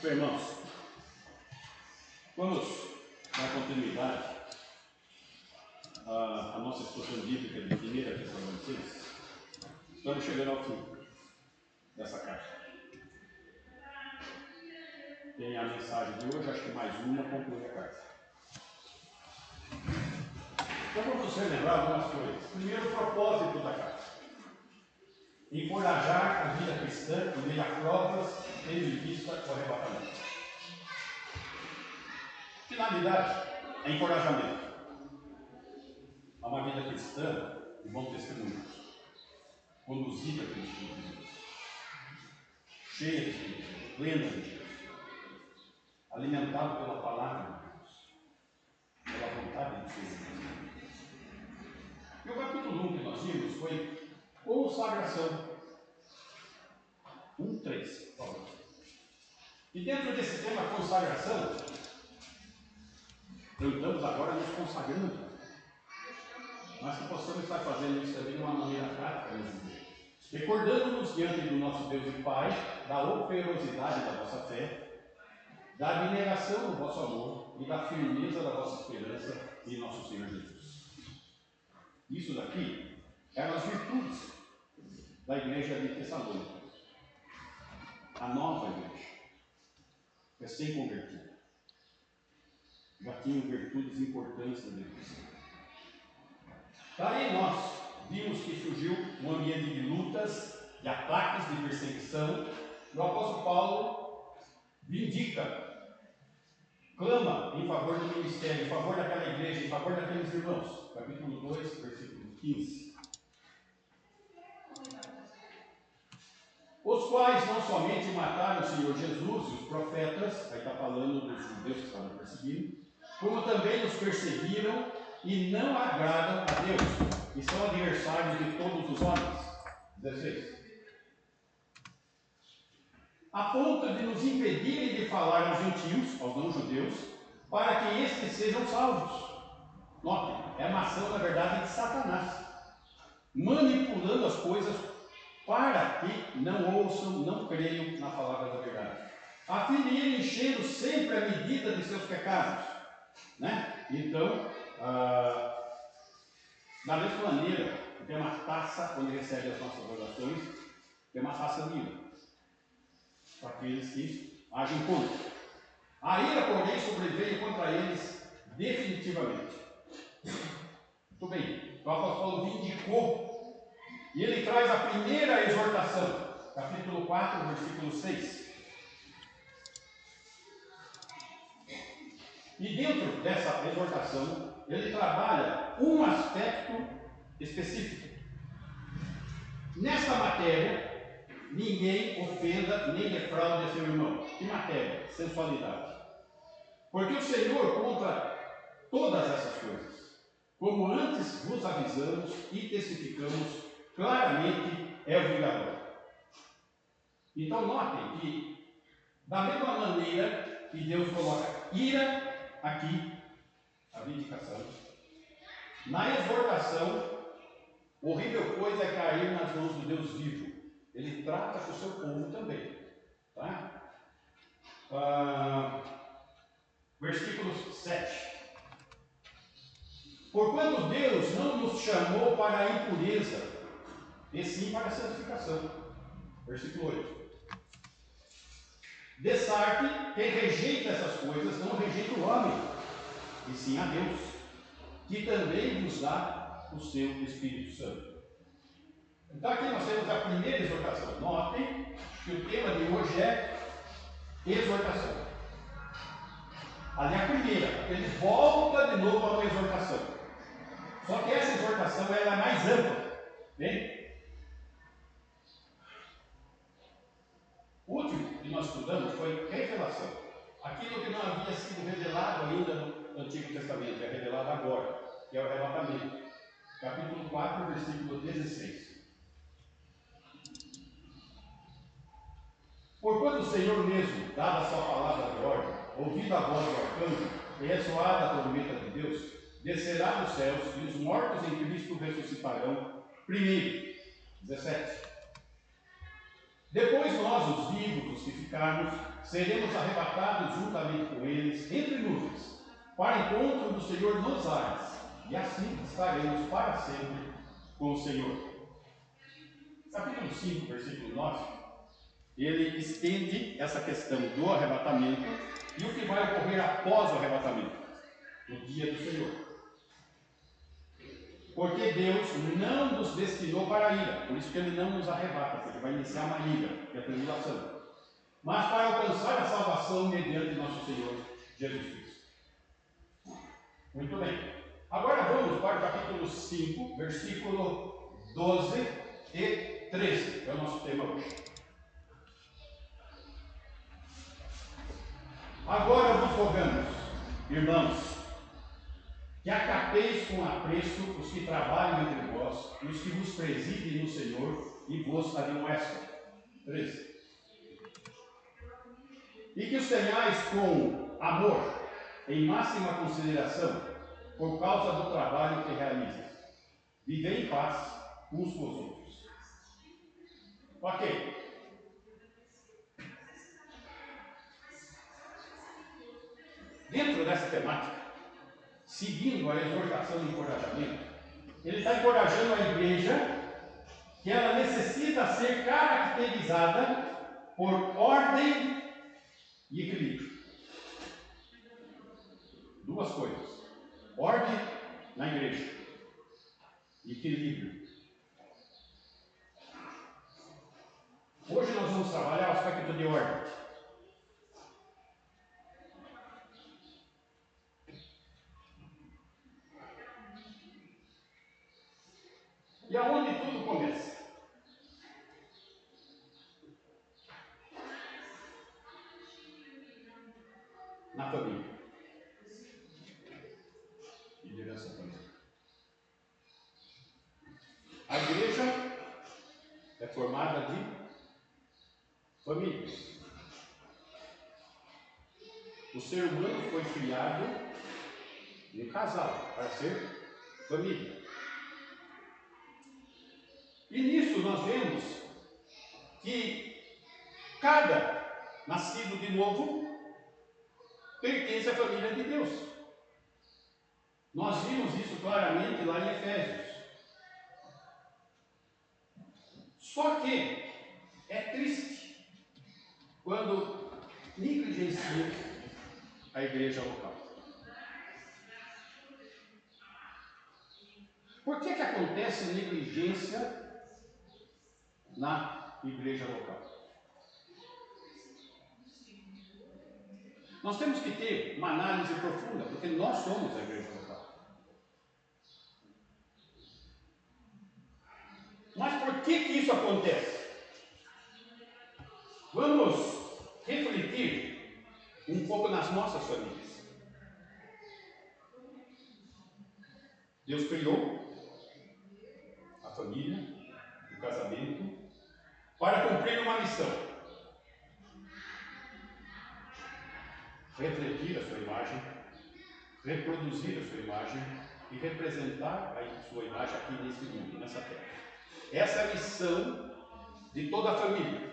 Irmãos, vamos dar continuidade à nossa exposição bíblica de 1 Tessalonicenses. Estamos chegando ao fim dessa carta. Tem a mensagem de hoje, acho que mais uma conclui a carta. Então vamos relembrar algumas coisas. Primeiro, o propósito da carta: encorajar a vida cristã em meio a provas, tendo em vista o arrebatamento. Finalidade é encorajamento a uma vida cristã de bom testemunho, conduzida pelo Espírito de Deus, cheia de Espírito de Deus, plena de Deus, alimentada pela palavra de Deus, pela vontade de Deus. E o capítulo 1 que nós vimos foi consagração. 1:3. E dentro desse tema consagração, estamos agora nos consagrando, mas que possamos estar fazendo isso também de uma maneira prática nesse dia, recordando-nos diante do nosso Deus e Pai da operosidade da vossa fé, da abnegação do vosso amor e da firmeza da vossa esperança em nosso Senhor Jesus. Isso daqui eram as virtudes da igreja de Tessalônica, a nova igreja, recém-convertida. Já tinham virtudes importantes na igreja. Daí nós vimos que surgiu um ambiente de lutas, de ataques, de perseguição. O apóstolo Paulo vindica, clama em favor do ministério, em favor daquela igreja, em favor daqueles irmãos. Capítulo 2, versículo 15. Os quais não somente mataram o Senhor Jesus e os profetas, aí está falando dos judeus que estavam perseguindo, como também nos perseguiram e não agradam a Deus, e são adversários de todos os homens. 16. A ponto de nos impedirem de falar aos gentios, aos não-judeus, para que estes sejam salvos. Notem, é a ação, na verdade, de Satanás, manipulando as coisas para que não ouçam, não creiam na palavra da verdade, a fim de ir enchendo sempre a medida de seus pecados, né? Então, da mesma maneira, tem uma taça onde recebe as nossas orações, tem uma taça viva para aqueles que agem contra. A ira, porém, sobreveio contra eles definitivamente. Muito bem, o apóstolo Paulo vindicou. E ele traz a primeira exortação, capítulo 4, versículo 6. E dentro dessa exortação, ele trabalha um aspecto específico. Nesta matéria, ninguém ofenda nem defraude a seu irmão. Que matéria? Sensualidade. Porque o Senhor contra todas essas coisas, como antes vos avisamos e testificamos, claramente é o vingador. Então notem que, da mesma maneira que Deus coloca ira aqui, a vindicação, na exortação, horrível coisa é cair nas mãos do Deus vivo. Ele trata com o seu povo também. Tá? Versículo 7. Porquanto Deus não nos chamou para a impureza, e sim para a santificação. Versículo 8. Dessarte, quem rejeita essas coisas, não rejeita o homem, e sim a Deus, que também nos dá o seu Espírito Santo. Então aqui nós temos a primeira exortação. Notem que o tema de hoje é exortação. Ali a primeira, ele volta de novo a uma exortação. Só que essa exortação ela é mais ampla. Bem? O último que nós estudamos foi revelação. Aquilo que não havia sido revelado ainda no Antigo Testamento, é revelado agora, que é o arrebatamento. Capítulo 4, versículo 16. Porquanto o Senhor mesmo, dada a sua palavra de ordem, ouvida a voz do arcanjo e ressoada a trombeta de Deus, descerá dos céus e os mortos em Cristo ressuscitarão primeiro. 17. Depois nós, os vivos, os que ficarmos, seremos arrebatados juntamente com eles entre nuvens, para encontro do Senhor nos ares, e assim estaremos para sempre com o Senhor. Capítulo 5, versículo 9, ele estende essa questão do arrebatamento e o que vai ocorrer após o arrebatamento, no dia do Senhor. Porque Deus não nos destinou para a ira, por isso que Ele não nos arrebata, porque vai iniciar uma ira, que é a tribulação, mas para alcançar a salvação mediante nosso Senhor Jesus Cristo. Muito bem. Agora vamos para o capítulo 5, versículo 12 e 13, que é o nosso tema hoje. Agora vos rogamos, irmãos, que acateis com apreço os que trabalham entre vós e os que vos presidem no Senhor e vos admoestam. 13. E que os tenhais com amor, em máxima consideração, por causa do trabalho que realizam. Vivei em paz uns com os outros. Ok. Dentro dessa temática, seguindo a exortação e encorajamento, ele está encorajando a igreja que ela necessita ser caracterizada por ordem e equilíbrio. Duas coisas: ordem na igreja e equilíbrio. Hoje nós vamos trabalhar o aspecto de ordem. E aonde tudo começa? Na família. E direção também. A igreja é formada de famílias. O ser humano foi criado em um casal para ser família. E nisso nós vemos que cada nascido de novo pertence à família de Deus. Nós vimos isso claramente lá em Efésios. Só que é triste quando negligencia a igreja local. Por que acontece negligência na igreja local? Nós temos que ter uma análise profunda, porque nós somos a igreja local. Mas por que isso acontece? Vamos refletir um pouco nas nossas famílias. Deus criou a família, o casamento, para cumprir uma missão: refletir a sua imagem, reproduzir a sua imagem e representar a sua imagem aqui nesse mundo, nessa terra. Essa é a missão de toda a família,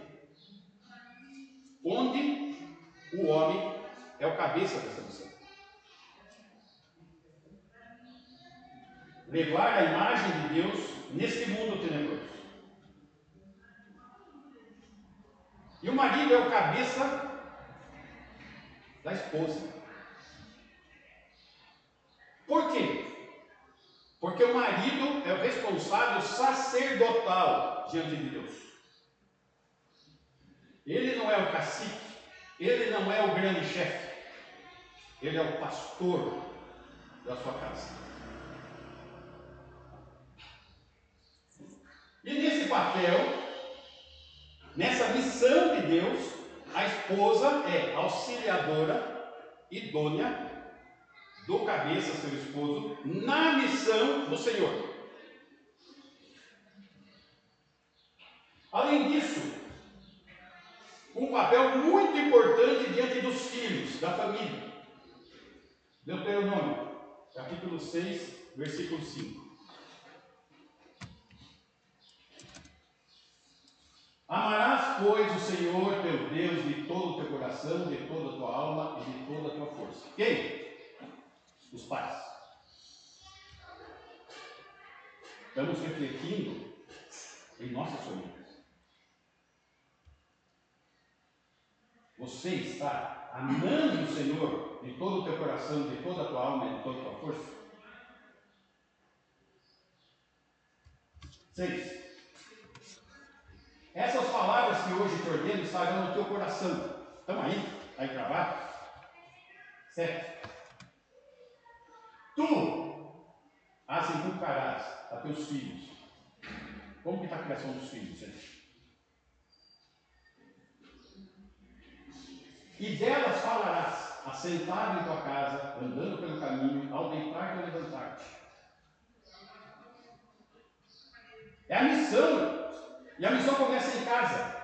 onde o homem é o cabeça dessa missão. Levar a imagem de Deus nesse mundo tenebroso. E o marido é o cabeça da esposa. Por quê? Porque o marido é o responsável sacerdotal diante de Deus. Ele não é o cacique, ele não é o grande chefe, ele é o pastor da sua casa. E nesse papel, nessa missão de Deus, a esposa é auxiliadora, idônea do cabeça, seu esposo, na missão do Senhor. Além disso, um papel muito importante diante dos filhos, da família. Deuteronômio, capítulo 6, versículo 5. Amarás, pois, o Senhor teu Deus de todo o teu coração, de toda a tua alma e de toda a tua força. Quem? Os pais. Estamos refletindo em nossas famílias. Você está amando o Senhor de todo o teu coração, de toda a tua alma e de toda a tua força? 6. Essas palavras que hoje te ordeno estarão no teu coração. Estão aí? Está aí gravado? 7. Tu as inculcarás a teus filhos. Como que está a criação dos filhos, gente? E delas falarás, assentado em tua casa, andando pelo caminho, ao deitar-te ou levantar-te. É a missão. E a missão começa em casa.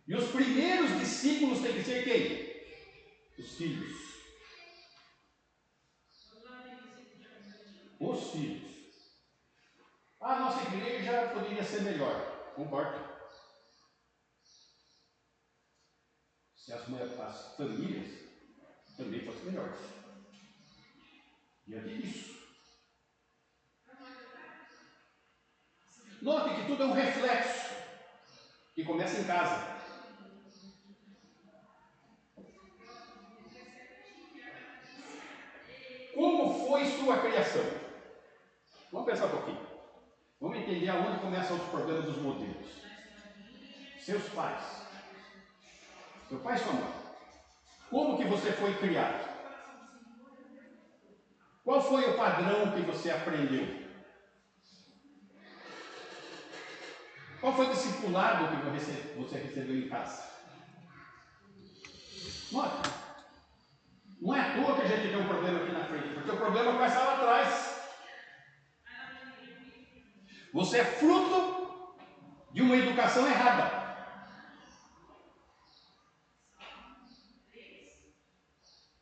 E os primeiros discípulos têm que ser quem? Os filhos. Os filhos. A nossa igreja poderia ser melhor. Concordo. Se as famílias também fossem melhores. Diante disso. Note que tudo é um reflexo que começa em casa. Como foi sua criação? Vamos pensar um pouquinho. Vamos entender aonde começam os problemas dos modelos. Seus pais. Seu pai e sua mãe. Como que você foi criado? Qual foi o padrão que você aprendeu? Qual foi o discipulado que você recebeu em casa? Note, não é à toa que a gente tem um problema aqui na frente, porque o problema começa lá atrás. Você é fruto de uma educação errada.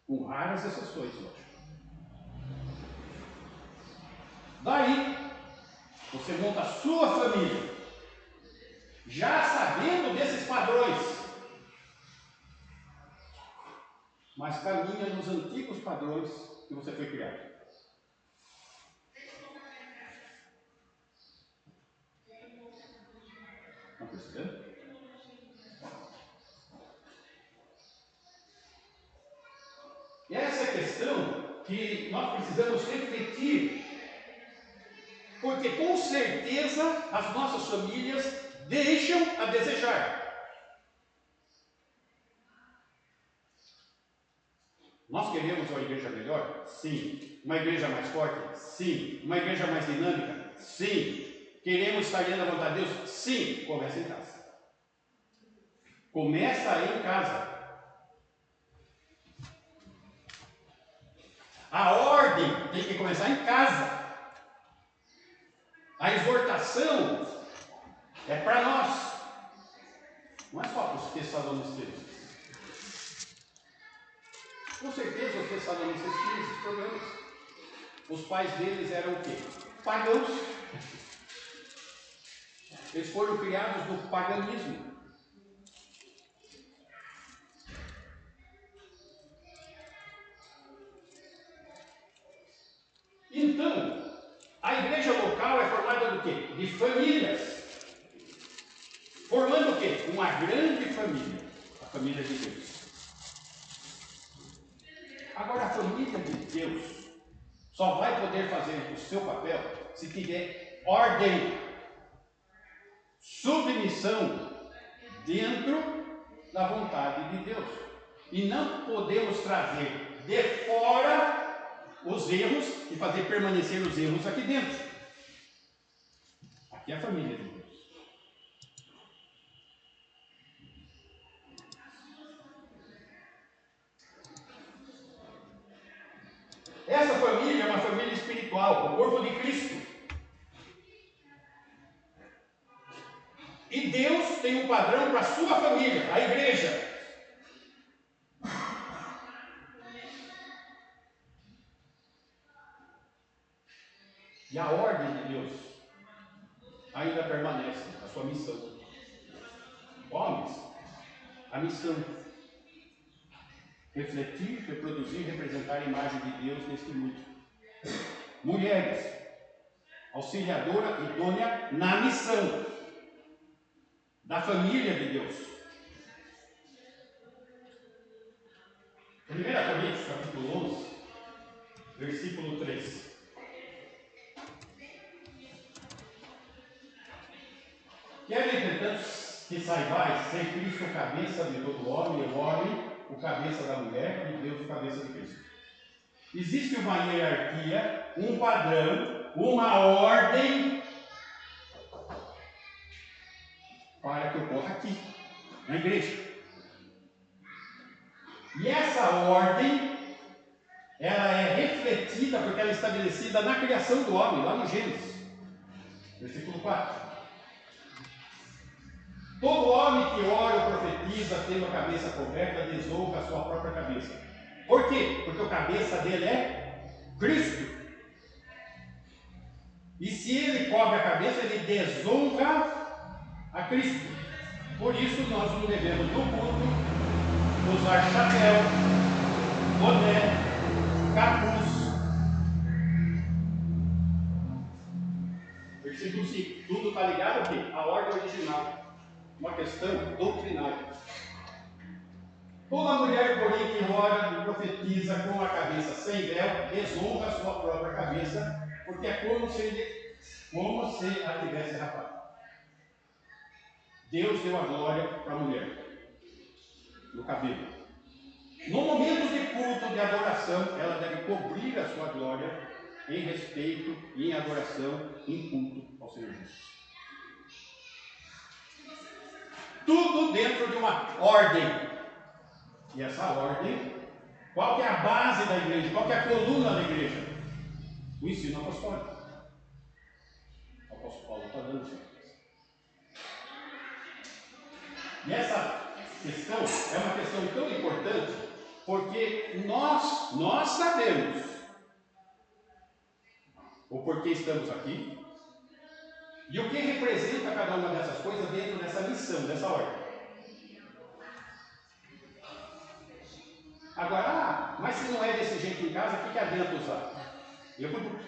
Com raras exceções, lógico. Daí, você monta a sua família, já sabendo desses padrões, mas caminha nos antigos padrões que você foi criado. Estão percebendo? Essa é a questão que nós precisamos refletir, porque com certeza as nossas famílias deixam a desejar. Nós queremos uma igreja melhor? Sim. Uma igreja mais forte? Sim. Uma igreja mais dinâmica? Sim. Queremos estar dentro da vontade de Deus? Sim. Começa em casa. Começa aí em casa. A ordem tem que começar em casa. A exortação é para nós. Não é só para os tessalonicenses. Com certeza os tessalonicenses tinham esses problemas. Os pais deles eram o quê? Pagãos. Eles foram criados no paganismo. Então, a igreja local é formada do quê? De famílias. Formando o quê? Uma grande família. A família de Deus. Agora, a família de Deus só vai poder fazer o seu papel se tiver ordem, submissão dentro da vontade de Deus. E não podemos trazer de fora os erros e fazer permanecer os erros aqui dentro. Aqui é a família de Deus. Essa família é uma família espiritual, o corpo de Cristo. E Deus tem um padrão para a sua família, a igreja. E a ordem de Deus ainda permanece, a sua missão. a missão: refletir, reproduzir, representar a imagem de Deus neste mundo. Mulheres, auxiliadora idônea na missão da família de Deus. 1 Coríntios, capítulo 11, versículo 3. Quero, entretanto, que saibais ser Cristo o cabeça de todo homem, e o homem o cabeça da mulher, e Deus o cabeça de Cristo. Existe uma hierarquia, um padrão, uma ordem para que ocorra aqui, na igreja. E essa ordem, ela é refletida porque ela é estabelecida na criação do homem, lá no Gênesis, versículo 4. Todo homem que ora ou profetiza tendo a cabeça coberta desonra a sua própria cabeça. Por quê? Porque a cabeça dele é Cristo. E se ele cobre a cabeça, ele desonra a Cristo. Por isso nós não devemos no culto usar chapéu, boné, capuz. Versículo 5. Tudo está ligado ao quê? A ordem original. Uma questão doutrinária. Toda mulher, porém, que ora e profetiza com a cabeça sem véu, desonra a sua própria cabeça, porque é como se a tivesse rapado. Deus deu a glória para a mulher no cabelo. No momento de culto, de adoração, ela deve cobrir a sua glória em respeito e em adoração, em culto ao Senhor Jesus. Tudo dentro de uma ordem. E essa ordem, qual que é a base da igreja? Qual que é a coluna da igreja? O ensino apostólico. O apóstolo Paulo está dando isso. E essa questão é uma questão tão importante, porque nós sabemos o porquê estamos aqui e o que representa cada uma dessas coisas dentro dessa missão, dessa ordem. Agora, mas se não é desse jeito em casa, o que adianta usar? Eu produzo.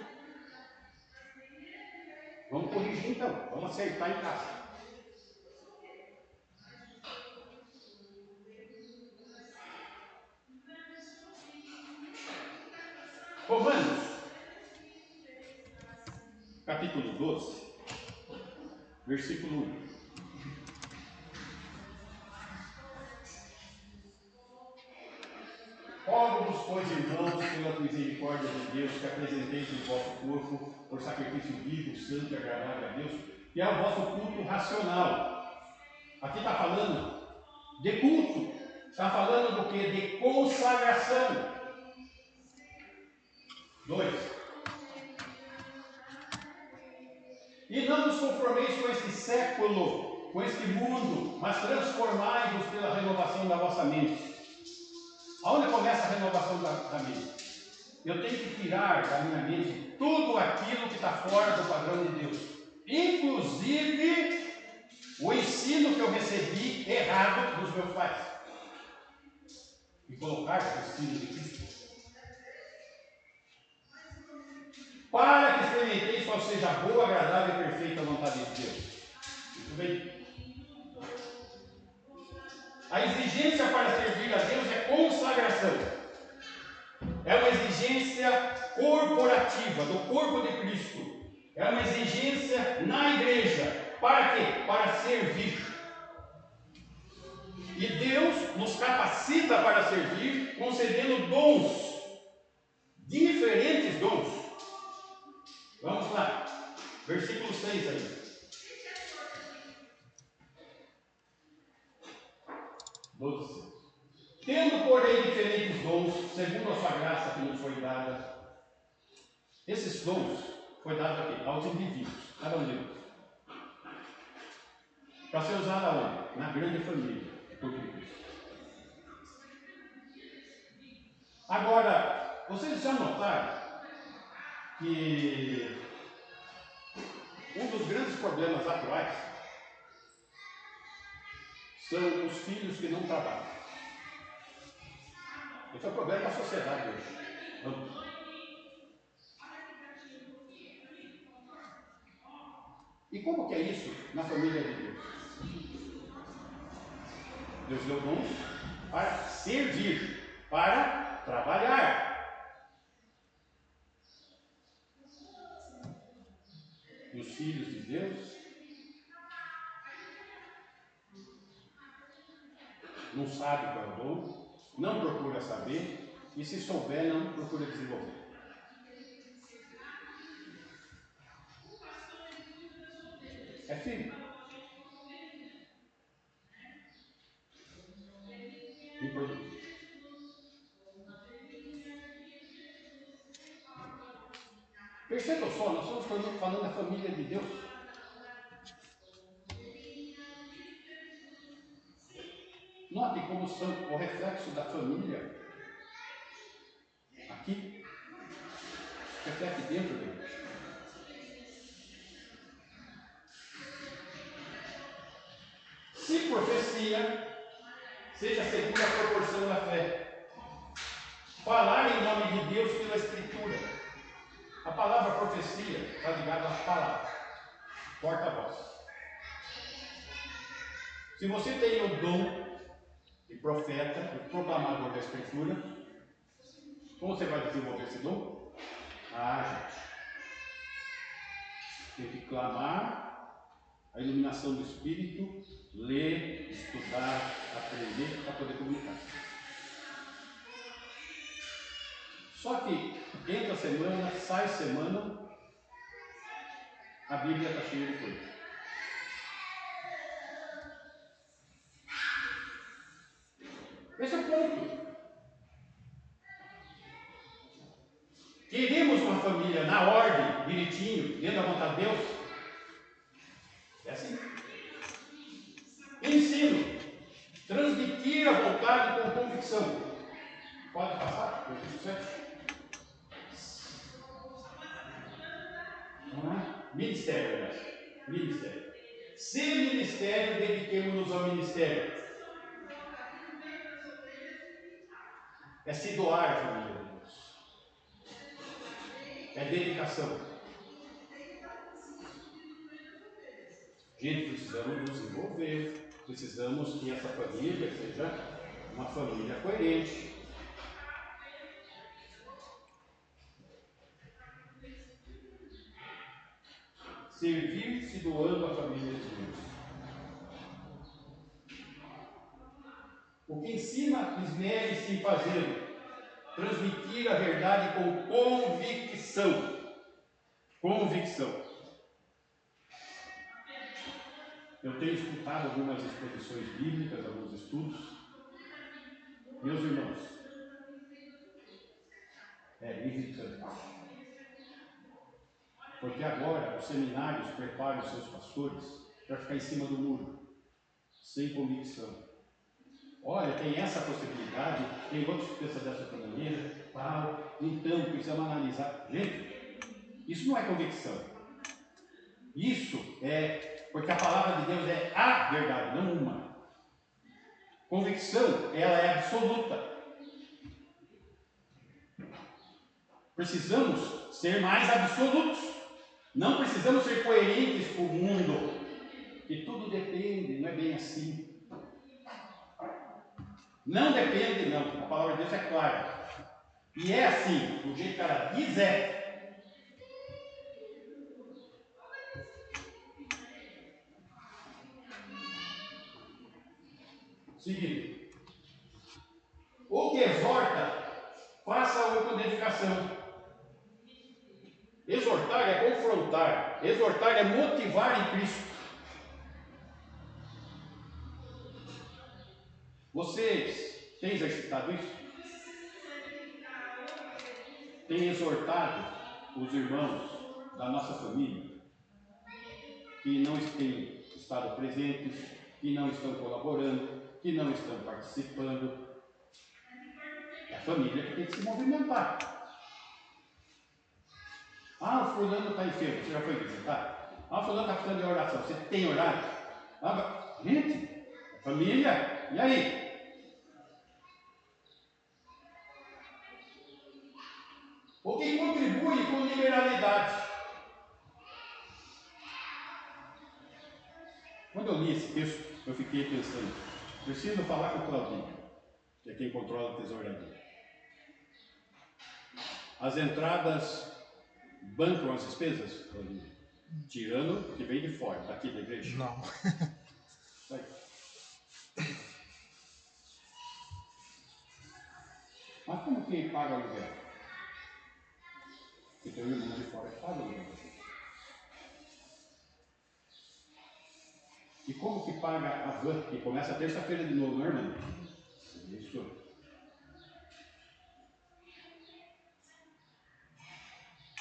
Vamos corrigir então, vamos acertar em casa. Romanos, capítulo 12, versículo 1. Rogo-vos, pois, irmãos, pela misericórdia de Deus, que apresenteis o vosso corpo por sacrifício vivo, santo e agradável a Deus, que é o vosso culto racional. Aqui está falando de culto, está falando do que? De consagração. 2. E não nos conformeis com este século, com este mundo, mas transformai-vos pela renovação da vossa mente. Aonde começa a renovação da mente? Eu tenho que tirar da minha mente tudo aquilo que está fora do padrão de Deus, inclusive o ensino que eu recebi errado dos meus pais, e colocar o ensino de Cristo, para que experimenteis qual seja a boa, agradável e perfeita vontade de Deus. Muito bem. A exigência para servir a Deus é consagração. É uma exigência corporativa, do corpo de Cristo. É uma exigência na igreja. Para quê? Para servir. E Deus nos capacita para servir, concedendo dons, diferentes dons. Vamos lá, versículo 6 aí. 12. Tendo, porém, diferentes dons, segundo a sua graça que nos foi dada. Esses dons foi dado aqui, aos indivíduos, cada um deles. Para ser usado aonde? Na grande família, por Cristo. Agora, vocês já notaram que um dos grandes problemas atuais são os filhos que não trabalham. Esse é o problema da sociedade hoje. E como que é isso na família de Deus? Deus deu dons para servir, para trabalhar. E os filhos de Deus não sabem qual é o dom, não procura saber, e se souber, não procura desenvolver. É filho. Improdutivo. Perceba só, nós estamos falando da família de Deus. Note como são o reflexo da família aqui, reflete dentro dele. Se profecia, seja segundo a proporção da fé. Falar em nome de Deus pela Escritura. A palavra profecia está ligada às palavras. Porta-voz. Se você tem o dom de profeta, de proclamador da Escritura, como você vai desenvolver esse dom? Gente. Tem que clamar a iluminação do Espírito, ler, estudar, aprender para poder comunicar. Só que entra semana, sai semana, a Bíblia está cheia de coisa. Esse é o ponto. Queremos uma família na ordem, direitinho, dentro da vontade de Deus? É assim. Ensino. Transmitir a vontade com convicção. Pode passar? Ministério, aliás. Ministério. Ser ministério, dediquemos-nos ao ministério. É se doar à família de Deus. É dedicação. Gente, precisamos nos envolver. Precisamos que essa família seja uma família coerente. Servir se doando à família de Deus. O que ensina, esmere-se em fazê-lo. Transmitir a verdade com convicção. Convicção. Eu tenho escutado algumas exposições bíblicas, alguns estudos. Meus irmãos, é irritante. Porque agora os seminários preparam os seus pastores para ficar em cima do muro, sem convicção. Olha, tem essa possibilidade, tem outros que pensam dessa maneira, tal, então precisamos analisar. Gente, isso não é convicção. Isso é porque a palavra de Deus é a verdade, não uma. Convicção, ela é absoluta. Precisamos ser mais absolutos. Não precisamos ser coerentes com o mundo. Que tudo depende, não é bem assim. Não depende, não. A palavra de Deus é clara. E é assim, do jeito que ela diz é. Seguindo. O que exorta, faça-o com dedicação. Exortar é confrontar. Exortar é motivar em Cristo. Vocês têm exercitado isso? Têm exortado os irmãos da nossa família que não têm estado presentes, que não estão colaborando, que não estão participando. É a família que tem que se movimentar. O fulano está enfermo, você já foi visitar? O fulano está precisando de oração, você tem orado? Gente, Família, e aí? O que contribui com liberalidade? Quando eu li esse texto, eu fiquei pensando, preciso falar com o Claudinho, que é quem controla a tesouraria. As entradas bancam as despesas, Claudinho? Tirando o que vem de fora, daqui da igreja? Não. Aí. Mas como que paga o aluguel? Porque tem um irmão de fora que paga o aluguel. E como que paga a van, que começa terça-feira de novo, não é, irmão? Isso.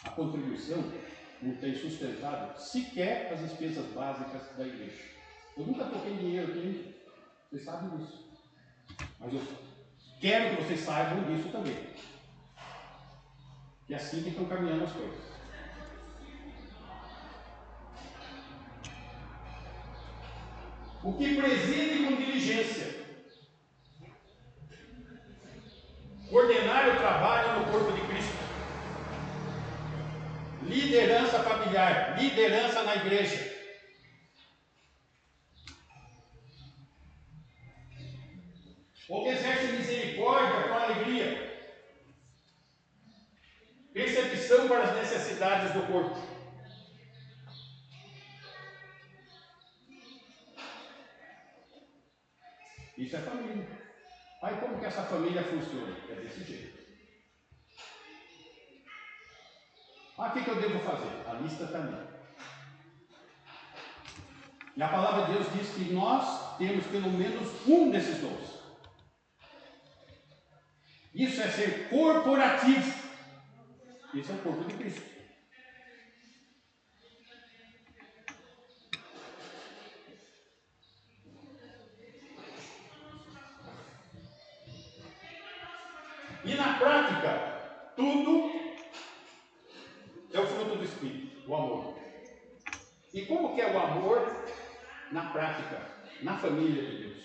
A contribuição não tem sustentado sequer as despesas básicas da igreja. Eu nunca toquei dinheiro aqui, vocês sabem disso. Mas eu quero que vocês saibam disso também. Que é assim que estão caminhando as coisas. O que preside com diligência. Coordenar o trabalho no corpo de Cristo. Liderança familiar, liderança na igreja. O que exerce misericórdia com alegria. Percepção para as necessidades do corpo. Isso é família. Aí como que essa família funciona? É desse jeito. Ah, o que eu devo fazer? A lista está ali. E a palavra de Deus diz que nós temos pelo menos um desses dons. Isso é ser corporativo. Isso é o corpo de Cristo. E na prática, tudo é o fruto do Espírito, o amor. E como que é o amor na prática, na família de Deus?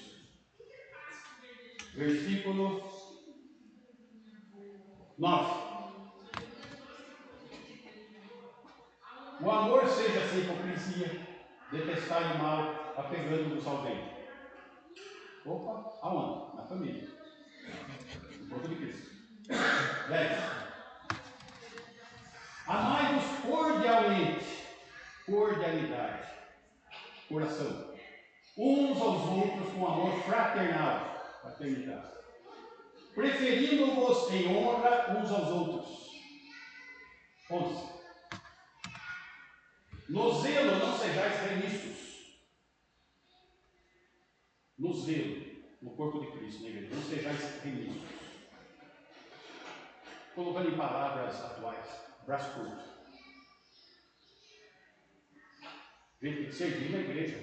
Versículo 9. O amor seja sem hipocrisia, detestai o mal, apegando-vos ao bem. Opa, aonde? Na família. No corpo de Cristo. 10. Amai-vos cordialmente. Cordialidade. Coração. Uns aos outros com amor fraternal. Fraternidade. Preferindo-vos em honra uns aos outros. 11. No zelo não sejais remissos. No zelo, no corpo de Cristo, na igreja, não sejais remissos. Colocando em palavras atuais, braço curto. A gente tem que servir na igreja,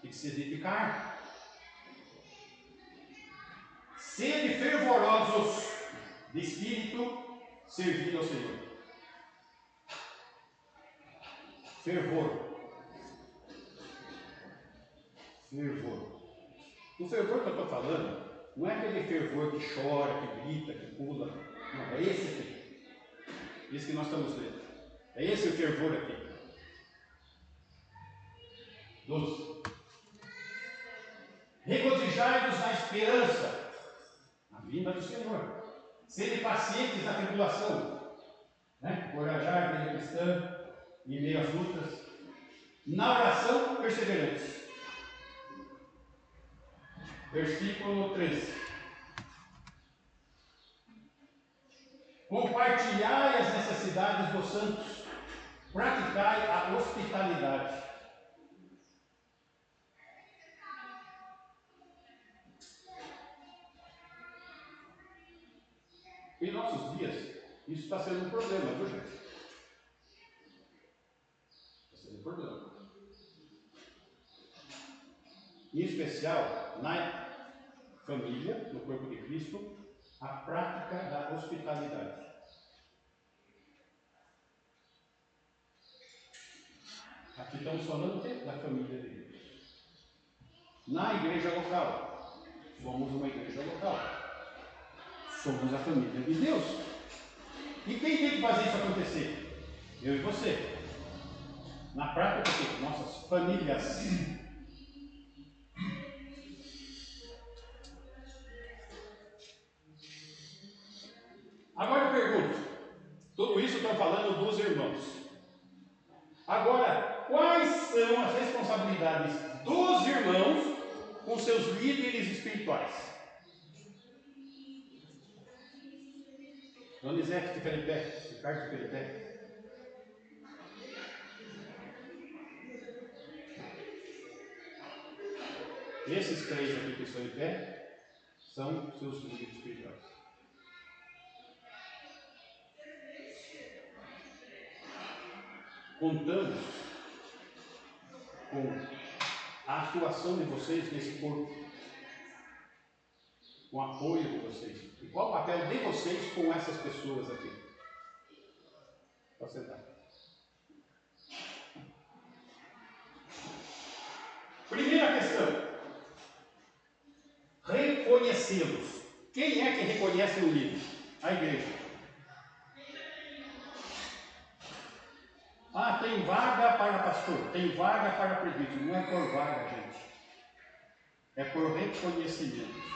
tem que se dedicar. Sede fervorosos de espírito, servindo ao Senhor. Fervor. Fervor. O fervor que eu estou falando não é aquele fervor que chora, que grita, que pula. Não, é esse aqui. Esse que nós estamos lendo. É esse o fervor aqui. 12. Regozijai-vos na esperança, na vinda do Senhor. Sede pacientes na tribulação. Encorajar a vida cristã em meio às lutas. Na oração, perseverantes. Versículo 13. Compartilhai as necessidades dos santos. Praticai a hospitalidade. Em nossos dias, isso está sendo um problema, viu, gente? Está sendo um problema. Em especial, na família, no corpo de Cristo, a prática da hospitalidade. Aqui estamos falando da família de Deus. na igreja local. Somos uma igreja local. Somos a família de Deus. E quem tem que fazer isso acontecer? Eu e você. Na prática, nossas famílias. Agora eu pergunto, tudo isso estou falando dos irmãos. Agora, quais são as responsabilidades dos irmãos com seus líderes espirituais? Donizete, fica de pé. Ricardo, fica de pé. Esses três aqui que estão em pé são seus líderes espirituais. Contamos com a atuação de vocês nesse corpo, com o apoio de vocês. E qual o papel de vocês com essas pessoas aqui? Pode sentar. Primeira questão: reconhecê-los. Quem é que reconhece o líder? A igreja. Ah, tem vaga para pastor, tem vaga para presbítero. Não é por vaga, gente. É por reconhecimento.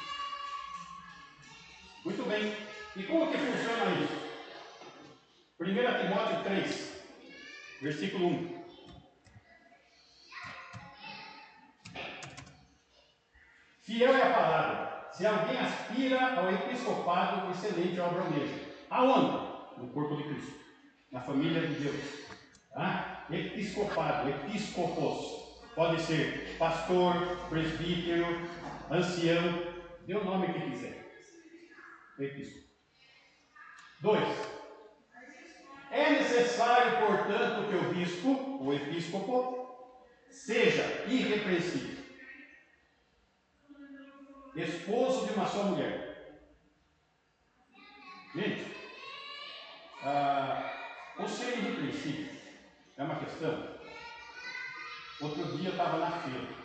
Muito bem. E como que funciona isso? 1 Timóteo 3, versículo 1. Fiel é a palavra. Se alguém aspira ao episcopado, excelente obra almeja. Aonde? No corpo de Cristo. Na família de Deus. Tá? Episcopado, episcopos. Pode ser pastor, presbítero, ancião. Dê o nome que quiser. Episcopo. 2. É necessário, portanto, que o bispo, o episcopo, seja irrepreensível, esposo de uma só mulher. Gente, o ser irrepreensível é uma questão. Outro dia eu estava na feira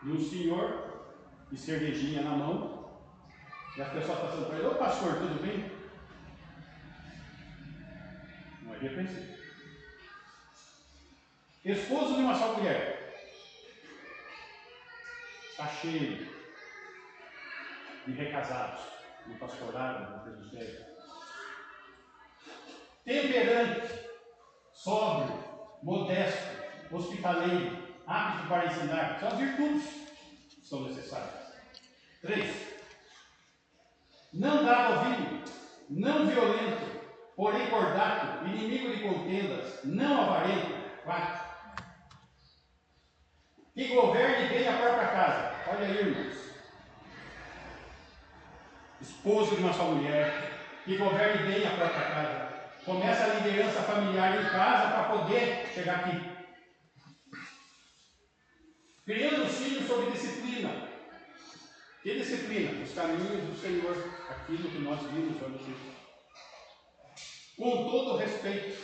e um senhor de cervejinha na mão, e as pessoas passando para ele: ô pastor, tudo bem? Não é irrepreensível. Esposo de uma só mulher. Está cheio de recasados no pastorado, no presbitério. Temperante, sóbrio, modesto, hospitaleiro, apto para ensinar. São as virtudes que são necessárias. 3. Não dado ao vinho, não violento, porém cordato, inimigo de contendas, não avarento. 4. Que governe bem a própria casa. Olha aí, irmãos. Esposo de uma só mulher, que governe bem a própria casa. Começa a liderança familiar em casa para poder chegar aqui. Criando os filhos sob disciplina. Que disciplina? Os caminhos do Senhor. Aquilo que nós vimos hoje. Com todo respeito.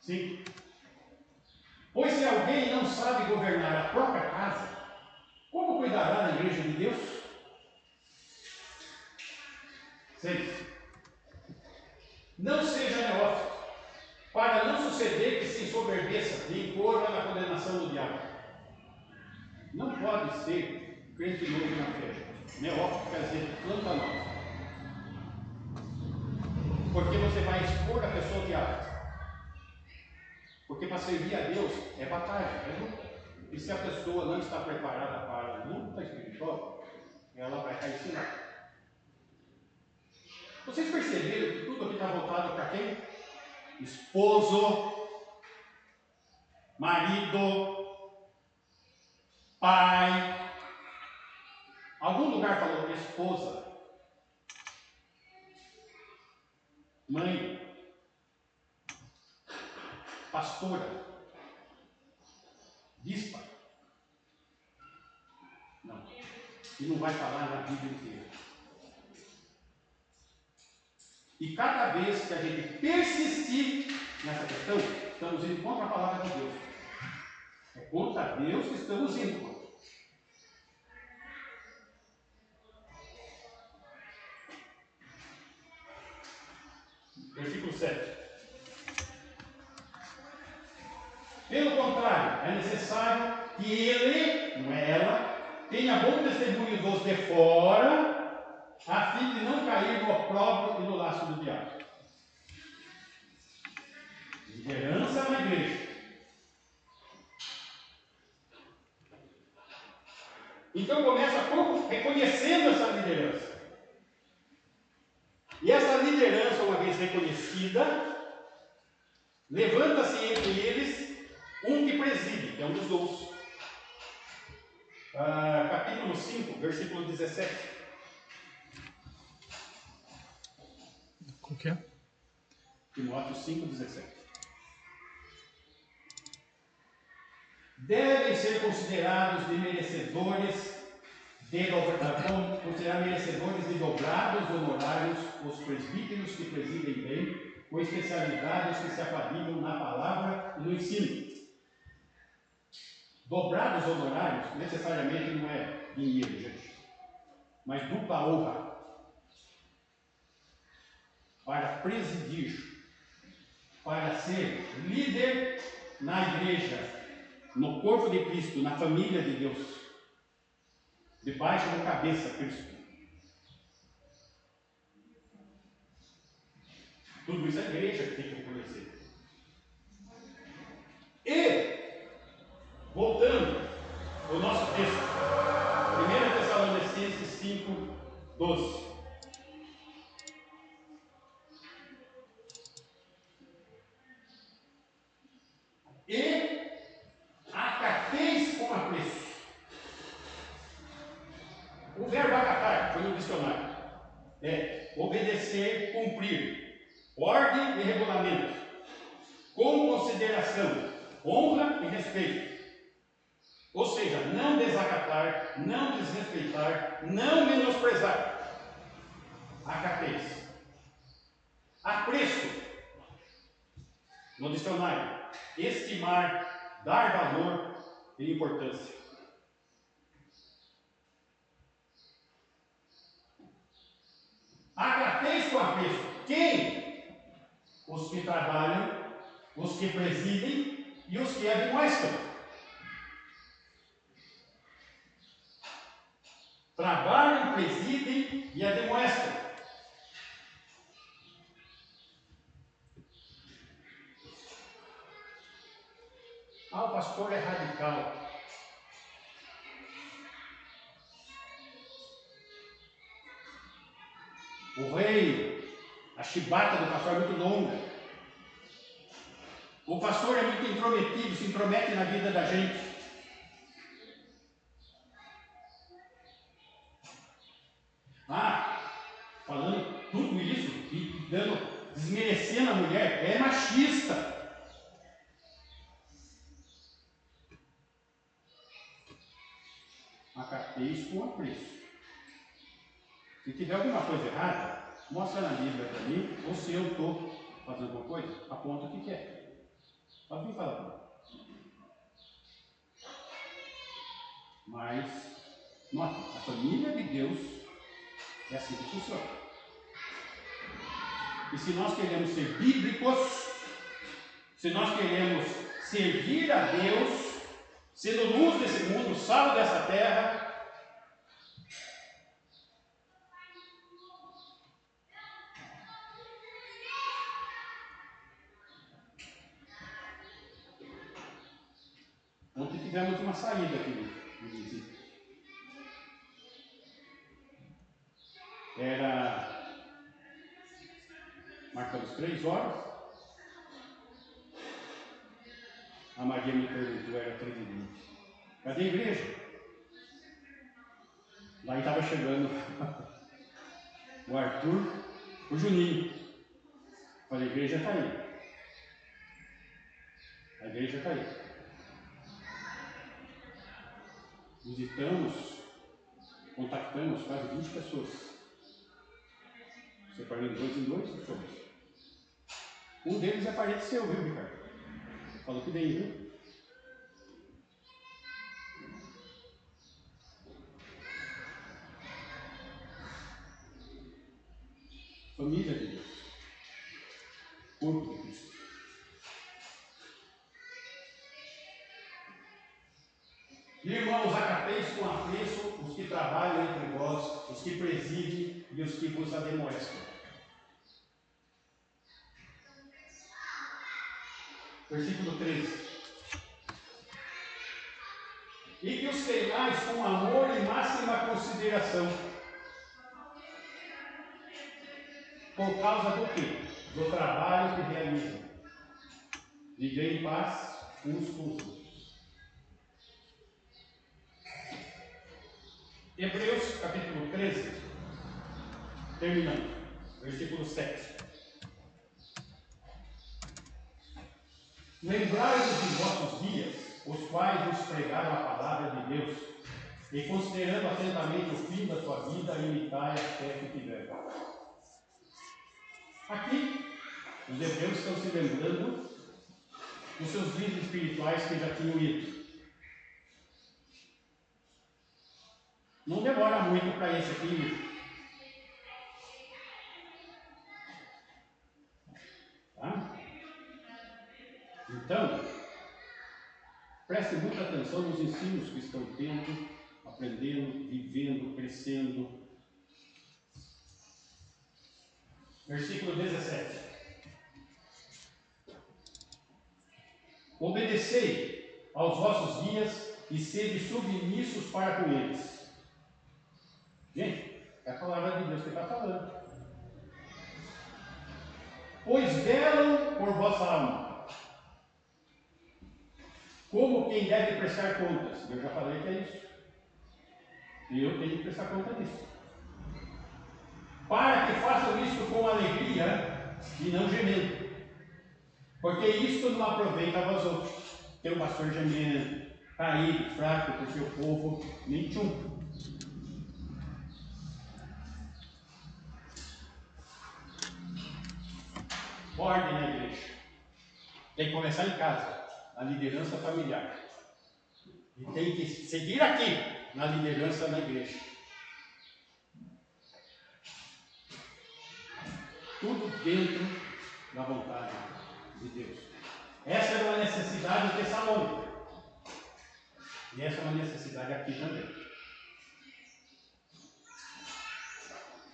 5. Pois se alguém não sabe governar a própria casa, como cuidará da igreja de Deus? 6. Não seja neófito, para não suceder que se ensoberbeça e incorra na condenação do diabo. Não pode ser crente novo na fé. Neófito quer dizer planta nova. Porque você vai expor a pessoa ao diabo. Porque para servir a Deus é batalha, é luta. E se a pessoa não está preparada para a luta espiritual, ela vai cair sem nada. Vocês perceberam que tudo aqui está voltado para quem? Esposo, marido, pai. Algum lugar falou esposa, mãe, pastora, bispa. Não. E não vai falar na Bíblia inteira. E cada vez que a gente persistir nessa questão, Estamos indo contra a palavra de Deus. É contra Deus que estamos indo. Versículo 7. Pelo contrário, é necessário que ele, não é ela, tenha bom testemunho dos de fora, a fim de não cair no opróbrio e no laço do diabo. Liderança na igreja. Então começa pouco reconhecendo essa liderança. E essa liderança, uma vez reconhecida, levanta-se entre eles um que preside, que é um dos 12. Capítulo 5, versículo 17. Qual que é? Timóteo 5, 17. Devem ser considerados de merecedores de dobrados honorários os presbíteros que presidem bem, com especialidades que se afadigam na palavra e no ensino. Dobrados honorários necessariamente não é dinheiro, gente, mas dupla honra para presidir, para ser líder na igreja, no corpo de Cristo, na família de Deus, debaixo da cabeça Cristo. Tudo isso é a igreja que tem que reconhecer. E, voltando ao nosso texto, 1 Tessalonicenses 5, 12. E acateis com apreço. O verbo acatar, foi no dicionário, é obedecer, cumprir, ordem e regulamento, com consideração, honra e respeito. Ou seja, não desacatar, não desrespeitar, não menosprezar. Acateis. Apreço, no dicionário, estimar, dar valor e importância. Acateis com apreço. Quem? Os que trabalham, os que presidem e os que admoestam. Trabalham, presidem e admoestam. O pastor é radical. O rei, a chibata do pastor é muito longa. O pastor é muito intrometido, se intromete na vida da gente. Falando tudo isso e desmerecendo a mulher, é machista. Acateis com apreço. Se tiver alguma coisa errada, mostra na Bíblia para mim, ou se eu estou fazendo alguma coisa, aponta o que é. Pode vir falar comigo. Mas, note, a família de Deus é assim que funciona. E se nós queremos ser bíblicos, se nós queremos servir a Deus, sendo luz desse mundo, sal dessa terra, ontem tivemos uma saída aqui no visita. Marcamos 3 horas. A Maria me perguntou, era 3h20. Cadê a igreja? Lá estava chegando o Arthur, o Juninho. Falei, a igreja está aí. A igreja está aí. Visitamos, contactamos quase 20 pessoas. Separei de 2 em 2 e fomos. Um deles é parente seu, viu, Ricardo? Falou que vem, viu? Família de Deus. Corpo de Cristo. Irmãos, acateis com apreço os que trabalham entre vós, os que presidem e os que vos ademoestam. Versículo 13. E que os tenhais com amor e máxima consideração. Por causa do quê? Do trabalho que realizam. Vivei em paz uns com os outros. Hebreus capítulo 13, terminando, versículo 7. Lembrai-vos de vossos dias, os quais vos pregaram a palavra de Deus, e considerando atentamente o fim da sua vida, imitai a fé que tiveram. Aqui, os hebreus estão se lembrando dos seus líderes espirituais que já tinham ido. Não demora muito para esse aqui ir. Tá? Então, preste muita atenção nos ensinos que estão tendo, aprendendo, vivendo, crescendo. Versículo 17. Obedecei aos vossos guias e sede submissos para com eles. Gente, é a palavra de Deus que está falando. Pois velam por vossa alma, como quem deve prestar contas. Eu já falei que é isso. E eu tenho que prestar conta disso. Para que façam isto com alegria e não gemendo. Porque isto não aproveita a vós outros. Ter um pastor gemendo, caído, fraco, por seu povo, nem tchum. Ordem na igreja. Tem que começar em casa, na liderança familiar. E tem que seguir aqui, na liderança na igreja. Tudo dentro da vontade de Deus. Essa é uma necessidade tessalônica. E essa é uma necessidade aqui também.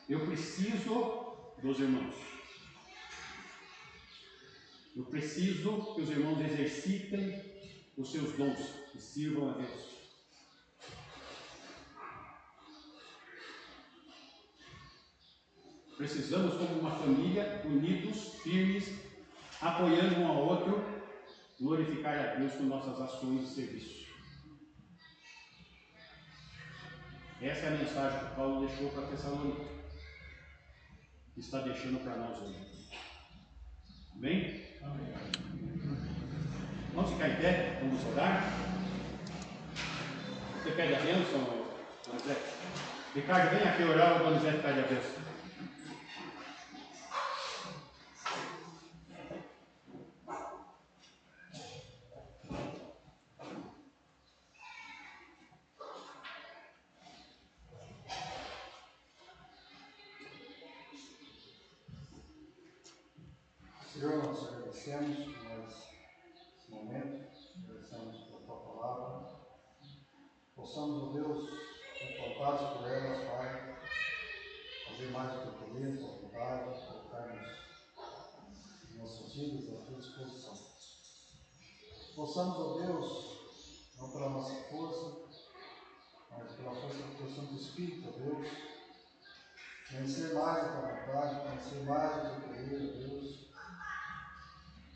Eu preciso dos irmãos. Eu preciso que os irmãos exercitem os seus dons e sirvam a Deus. Precisamos, como uma família, unidos, firmes, apoiando um ao outro, glorificar a Deus com nossas ações de serviço. Essa é a mensagem que Paulo deixou para Tessalônica, que está deixando para nós hoje. Amém? Amém. Vamos ficar em pé, vamos orar. Você pede a bênção, Donizete? Ricardo, vem aqui orar, o Donizete pede a bênção. Senhor, nós agradecemos por mais esse momento, agradecemos pela tua palavra. Possamos, ó Deus, confrontados por elas, Pai, fazer mais o teu poder, tua vontade, colocarmos as nossas vidas à tua disposição. Possamos, ó Deus, não pela nossa força, mas pela força do teu Santo Espírito, ó Deus, conhecer mais a tua vontade, conhecer mais o teu poder, ó Deus,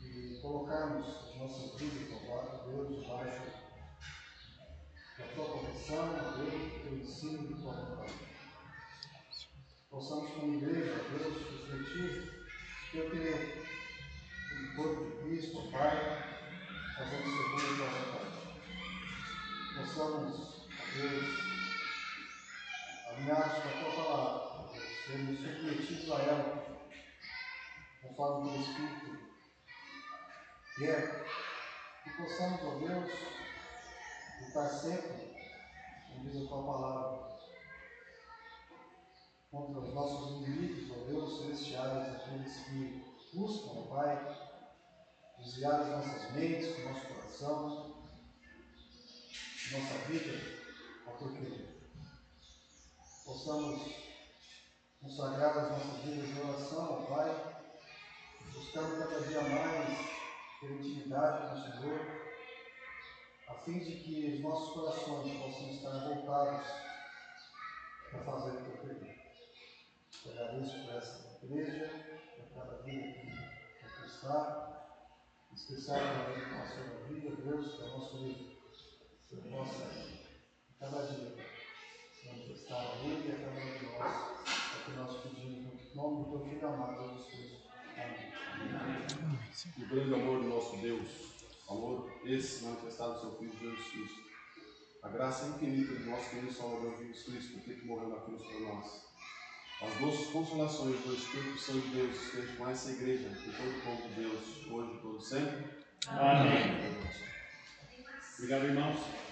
e colocarmos as nossas vidas, ó Deus, debaixo da tua proteção, ó Deus, do teu ensino e da tua vontade. Possamos, como igreja, ó Deus, refletir o teu querer, o corpo de Cristo, ó Pai, fazendo segundo a tua vontade. Possamos, ó Deus, alinhados com a tua palavra, ó Deus, sermos submetidos a ela, conforme o teu Espírito quer Que possamos, ó Deus, lutar sempre, como diz a tua palavra, contra os nossos inimigos, ó Deus, celestiais, aqueles que buscam, ó Pai, desviar as nossas mentes, o nosso coração, nossa vida, a tua querer. Possamos consagrar as nossas vidas em oração, ó Pai, buscando cada dia mais ter intimidade com o Senhor, a fim de que os nossos corações possam estar voltados para fazer o teu querer. Eu agradeço por essa igreja, por cada vida que aqui está, em especial pela vida do pastor Davi, Deus, que é o nosso líder. Que eu possa, cada dia, se manifestar a Ele e a cada um de nós, é o que nós pedimos, no nome do teu Filho amado, Jesus Cristo. Amém. O grande amor do nosso Deus, amor esse manifestado no seu Filho Jesus Cristo, a graça infinita do nosso querido Salvador Jesus Cristo, aquele que morreu na cruz por nós, as doces consolações do Espírito Santo de Deus estejam com essa igreja e todo o povo de Deus, hoje e todo sempre. Amém. Obrigado, irmãos.